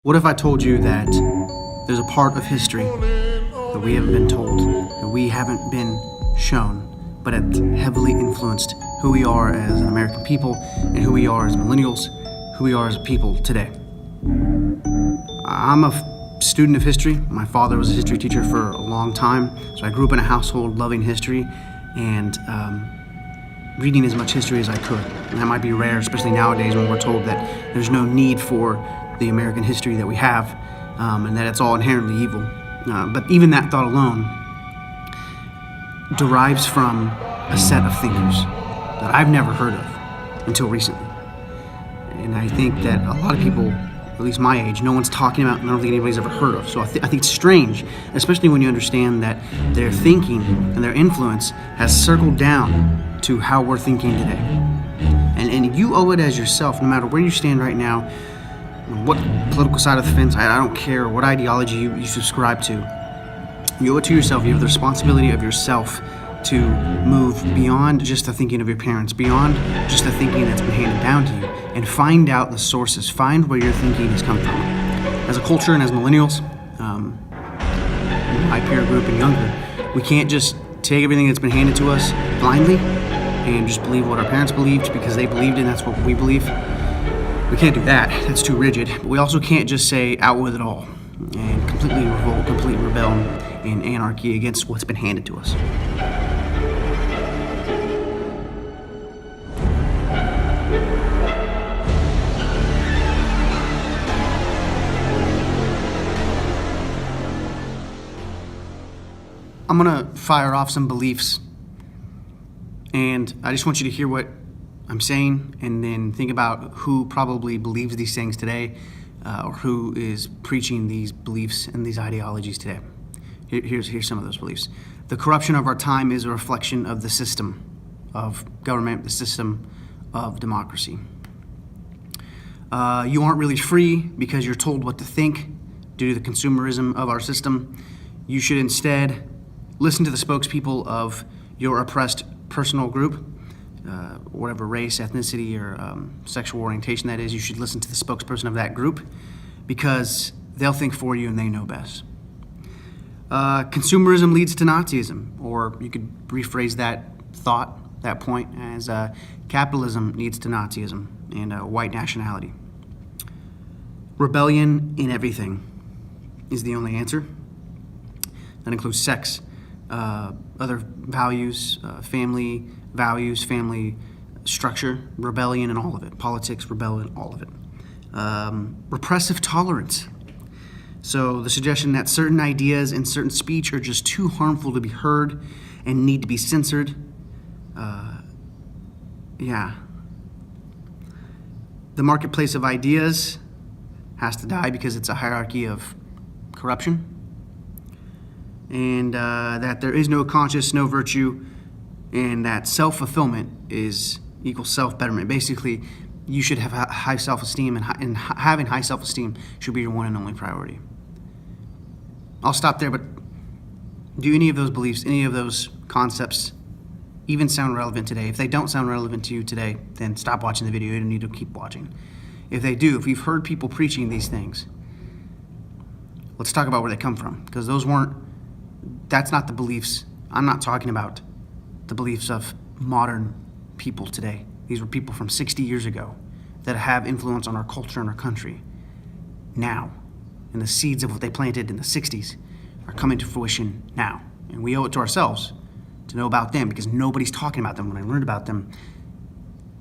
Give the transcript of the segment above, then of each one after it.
What if I told you that there's a part of history that we haven't been told, that we haven't been shown, but it heavily influenced who we are as an American people and who we are as millennials, who we are as a people today? I'm a student of history. My father was a history teacher for a long time, so I grew up in a household loving history and reading as much history as I could. And that might be rare, especially nowadays when we're told that there's no need for the American history that we have, and that it's all inherently evil. But even that thought alone derives from a set of thinkers that I've never heard of until recently. And I think that a lot of people, at least my age, no one's talking about, and I don't think anybody's ever heard of. So I think it's strange, especially when you understand that their thinking and their influence has circled down to how we're thinking today. And you owe it as yourself, no matter where you stand right now, what political side of the fence, I don't care what ideology you subscribe to. You owe it to yourself. You have the responsibility of yourself to move beyond just the thinking of your parents, beyond just the thinking that's been handed down to you, and find out the sources, find where your thinking has come from. As a culture and as millennials, my peer group and younger, we can't just take everything that's been handed to us blindly and just believe what our parents believed because they believed it and that's what we believe. We can't do that. That's too rigid. But we also can't just say out with it all and completely revolt, completely rebel in anarchy against what's been handed to us. I'm gonna fire off some beliefs, and I just want you to hear what I'm saying and then think about who probably believes these things today, or who is preaching these beliefs and these ideologies today. Here's some of those beliefs. The corruption of our time is a reflection of the system of government, the system of democracy. You aren't really free because you're told what to think due to the consumerism of our system. You should instead listen to the spokespeople of your oppressed personal group, whatever race, ethnicity, or sexual orientation that is. You should listen to the spokesperson of that group because they'll think for you and they know best. Consumerism leads to Nazism, or you could rephrase that thought, that point, as capitalism leads to Nazism and white nationality. Rebellion in everything is the only answer. That includes sex, other values, family values, family structure, rebellion in all of it, politics, rebellion, all of it. Repressive tolerance. So the suggestion that certain ideas and certain speech are just too harmful to be heard and need to be censored. The marketplace of ideas has to die because it's a hierarchy of corruption. And that there is no conscience, no virtue, and that self-fulfillment is equals self-betterment. Basically, you should have high self-esteem, and having high self-esteem should be your one and only priority. I'll stop there, but do any of those beliefs, any of those concepts even sound relevant today? If they don't sound relevant to you today, then stop watching the video. You don't need to keep watching. If they do, if you've heard people preaching these things, let's talk about where they come from, because that's not the beliefs. I'm not talking about the beliefs of modern people today. These were people from 60 years ago that have influence on our culture and our country now. And the seeds of what they planted in the 60s are coming to fruition now. And we owe it to ourselves to know about them because nobody's talking about them. When I learned about them,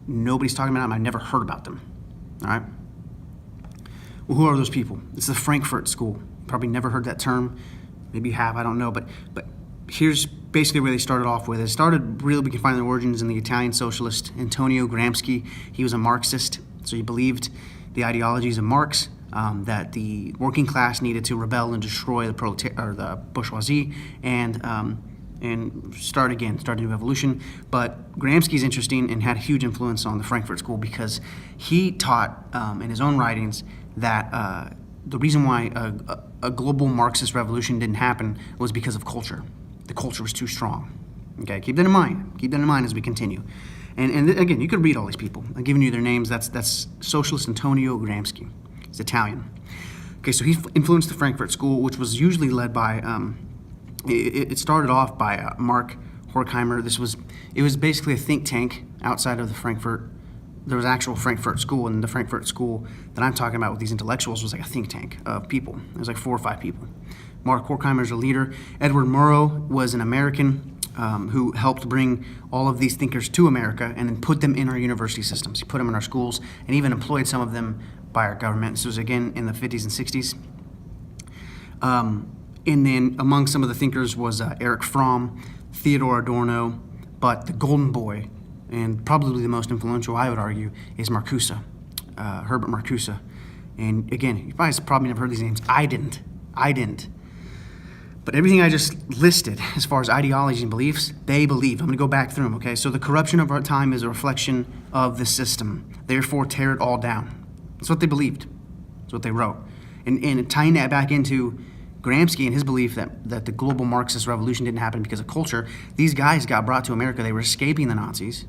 nobody's talking about them. I've never heard about them. All right? Well, who are those people? It's the Frankfurt School. You probably never heard that term. Maybe you have, I don't know, but here's basically where they started off with. It started, really, we can find the origins in the Italian socialist Antonio Gramsci. He was a Marxist, so he believed the ideologies of Marx, that the working class needed to rebel and destroy the bourgeoisie and start a new revolution. But Gramsci's interesting and had a huge influence on the Frankfurt School because he taught in his own writings that the reason why a global Marxist revolution didn't happen was because of culture. The culture was too strong. Okay, keep that in mind. Keep that in mind as we continue. And again, you could read all these people. I'm giving you their names. That's Socialist Antonio Gramsci. He's Italian. Okay, so he influenced the Frankfurt School, which was usually led by, it started off by Mark Horkheimer. It was basically a think tank outside of the Frankfurt. There was actual Frankfurt School, and the Frankfurt School that I'm talking about with these intellectuals was like a think tank of people. It was like 4 or 5 people. Mark Horkheimer is a leader. Edward Murrow was an American who helped bring all of these thinkers to America and then put them in our university systems. He put them in our schools and even employed some of them by our government. This was again in the 50s and 60s. And then among some of the thinkers was Erich Fromm, Theodor Adorno, but the golden boy, and probably the most influential, I would argue, is Marcuse, Herbert Marcuse. And again, you guys probably never heard these names. I didn't. But everything I just listed, as far as ideologies and beliefs, they believe. I'm going to go back through them, okay? So the corruption of our time is a reflection of the system. Therefore, tear it all down. That's what they believed. That's what they wrote. And tying that back into Gramsci and his belief that the global Marxist revolution didn't happen because of culture, these guys got brought to America. They were escaping the Nazis.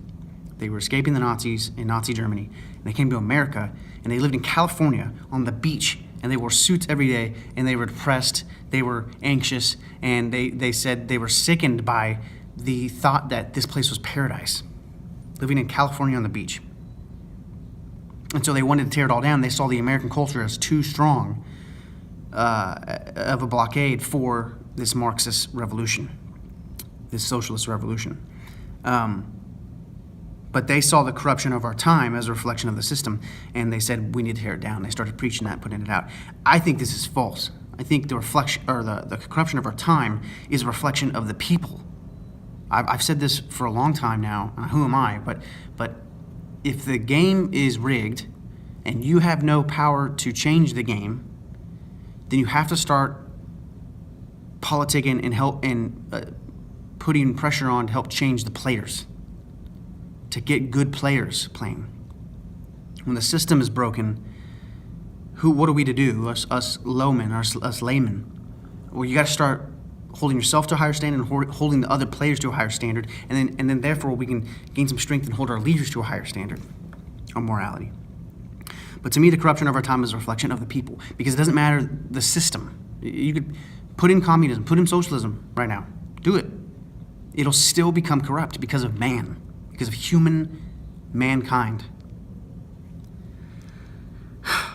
They were escaping the Nazis in Nazi Germany. And they came to America, and they lived in California on the beach. And they wore suits every day, and they were depressed, they were anxious, and they said they were sickened by the thought that this place was paradise, living in California on the beach. And so they wanted to tear it all down. They saw the American culture as too strong of a blockade for this Marxist revolution, this socialist revolution. But they saw the corruption of our time as a reflection of the system, and they said we need to tear it down. They started preaching that, putting it out. I think this is false. I think the reflection or the corruption of our time is a reflection of the people. I've said this for a long time now. Who am I? But if the game is rigged, and you have no power to change the game, then you have to start politicking and help and putting pressure on to help change the players, to get good players playing. When the system is broken, what are we to do, us lowmen, us laymen? Well, you got to start holding yourself to a higher standard and holding the other players to a higher standard, and then therefore we can gain some strength and hold our leaders to a higher standard of morality. But to me, the corruption of our time is a reflection of the people, because it doesn't matter the system. You could put in communism, put in socialism right now, do it. It'll still become corrupt because of man. Because of mankind.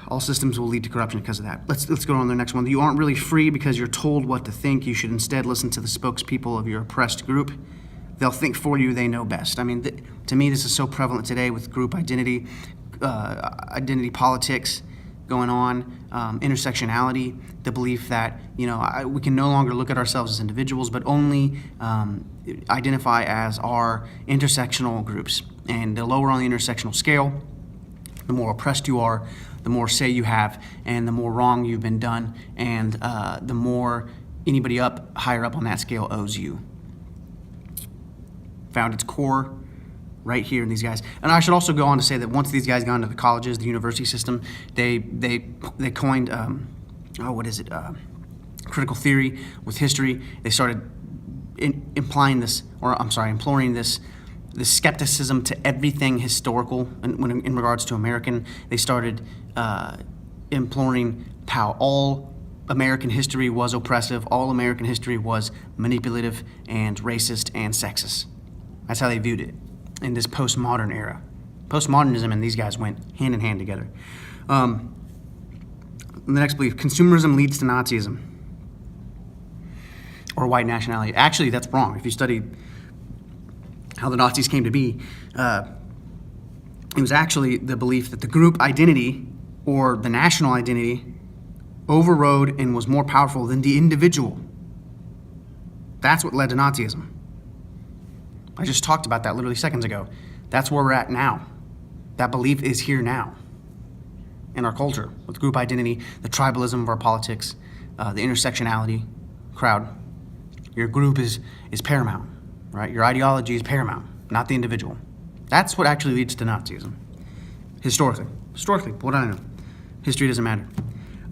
All systems will lead to corruption because of that. Let's go on to the next one. You aren't really free because you're told what to think. You should instead listen to the spokespeople of your oppressed group. They'll think for you. They know best. I mean, to me, this is so prevalent today with group identity, identity politics going on, intersectionality, the belief that we can no longer look at ourselves as individuals, but only identify as our intersectional groups. And the lower on the intersectional scale, the more oppressed you are, the more say you have, and the more wrong you've been done, and the more anybody higher up on that scale owes you. Found its core right here in these guys. And I should also go on to say that once these guys got into the colleges, the university system, they coined, critical theory with history. They started imploring this skepticism to everything historical in regards to American. They started imploring how all American history was oppressive, all American history was manipulative and racist and sexist. That's how they viewed it in this postmodern era. Postmodernism and these guys went hand in hand together. The next belief, consumerism leads to Nazism or white nationality. Actually, that's wrong. If you study how the Nazis came to be, it was actually the belief that the group identity or the national identity overrode and was more powerful than the individual. That's what led to Nazism. I just talked about that literally seconds ago. That's where we're at now. That belief is here now in our culture with group identity, the tribalism of our politics, the intersectionality crowd. Your group is paramount, right? Your ideology is paramount, not the individual. That's what actually leads to Nazism. Historically, what do I know? History doesn't matter.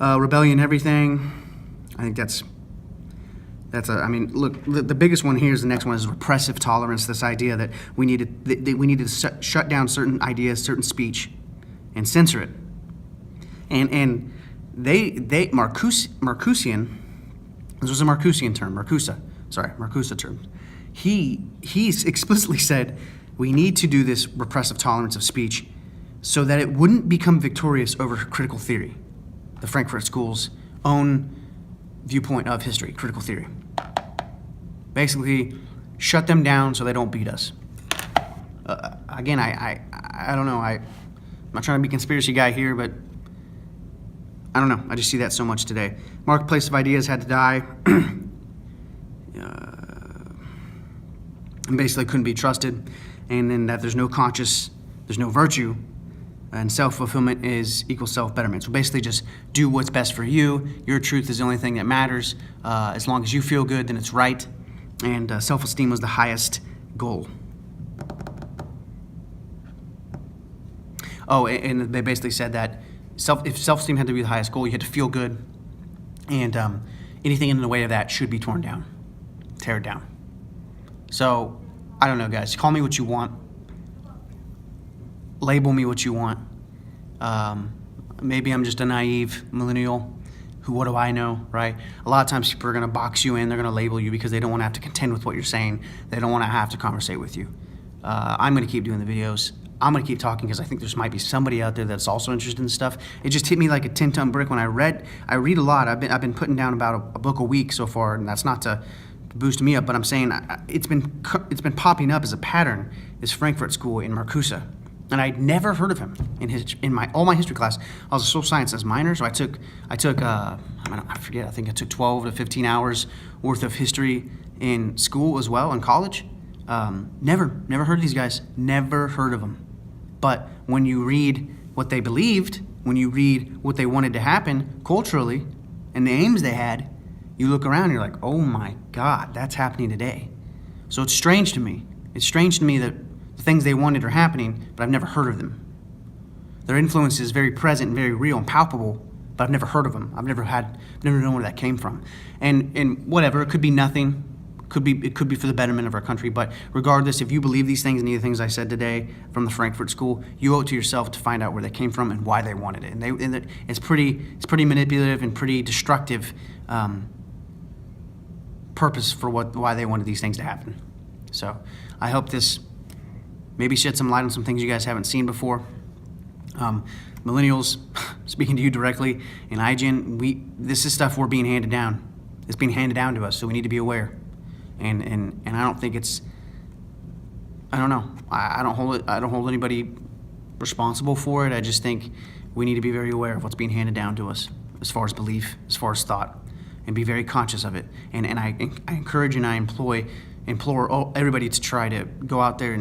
Rebellion, everything. I think look, the biggest one here is the next one is repressive tolerance. This idea that we needed to shut down certain ideas, certain speech, and censor it. And Marcusian, this was a Marcusian term, Marcusa term. He explicitly said, we need to do this repressive tolerance of speech so that it wouldn't become victorious over critical theory, the Frankfurt School's own viewpoint of history, critical theory. Basically, shut them down so they don't beat us. Again, I don't know. I'm not trying to be a conspiracy guy here, but I don't know. I just see that so much today. Marketplace of ideas had to die. And basically couldn't be trusted. And then that there's no conscious, there's no virtue, and self-fulfillment is equals self-betterment. So basically just do what's best for you. Your truth is the only thing that matters. As long as you feel good, then it's right. And self-esteem was the highest goal. Oh, and they basically said that if self-esteem had to be the highest goal, you had to feel good, and anything in the way of that should be torn down, tear it down. So, I don't know, guys. Call me what you want. Label me what you want. Maybe I'm just a naive millennial who, what do I know, right? A lot of times people are going to box you in. They're going to label you because they don't want to have to contend with what you're saying. They don't want to have to conversate with you. I'm going to keep doing the videos. I'm going to keep talking because I think there might be somebody out there that's also interested in this stuff. It just hit me like a 10-ton brick when I read a lot. I've been putting down about a book a week so far, and that's not to boost me up, but I'm saying it's been popping up as a pattern, this Frankfurt School in Marcusa. And I'd never heard of him in all my history class. I was a social sciences minor, so I took I forget, I think I took 12 to 15 hours worth of history in school as well, in college. Never heard of these guys, never heard of them. But when you read what they believed, when you read what they wanted to happen culturally and the aims they had, you look around and you're like, oh my God, that's happening today. So it's strange to me. It's strange to me that the things they wanted are happening, but I've never heard of them. Their influence is very present and very real and palpable, but I've never heard of them. I've never known where that came from. And whatever, it could be nothing. It could be for the betterment of our country, but regardless, if you believe these things, any of the things I said today from the Frankfurt School, you owe it to yourself to find out where they came from and why they wanted it. And it's pretty manipulative and pretty destructive purpose for why they wanted these things to happen. So I hope this maybe shed some light on some things you guys haven't seen before. Millennials, speaking to you directly, and iGen, this is stuff we're being handed down. It's being handed down to us, so we need to be aware. And I don't think it's, I don't know. I don't hold anybody responsible for it. I just think we need to be very aware of what's being handed down to us as far as belief, as far as thought, and be very conscious of it. And I encourage and I implore everybody to try to go out there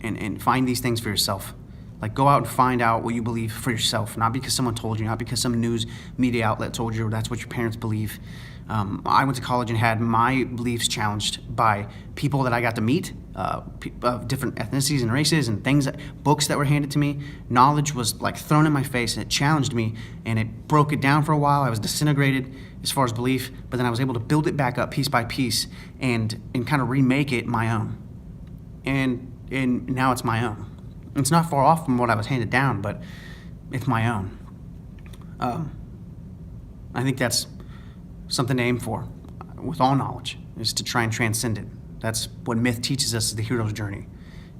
and find these things for yourself. Like, go out and find out what you believe for yourself, not because someone told you, not because some news media outlet told you, or that's what your parents believe. I went to college and had my beliefs challenged by people that I got to meet, of different ethnicities and races and things, books that were handed to me. Knowledge was like thrown in my face, and it challenged me, and it broke it down for a while. I was disintegrated as far as belief, but then I was able to build it back up piece by piece and kind of remake it my own. And now it's my own. It's not far off from what I was handed down, but it's my own. I think that's something to aim for with all knowledge, is to try and transcend it. That's what myth teaches us, is the hero's journey.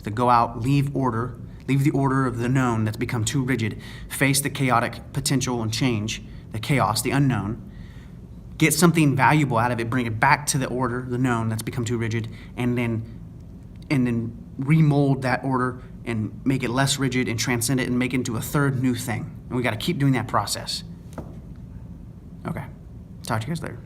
To go out, leave the order of the known that's become too rigid, face the chaotic potential and change, the chaos, the unknown, get something valuable out of it, bring it back to the order, the known that's become too rigid, and then remold that order and make it less rigid and transcend it and make it into a third new thing. And we got to keep doing that process. Okay. Talk to you guys later.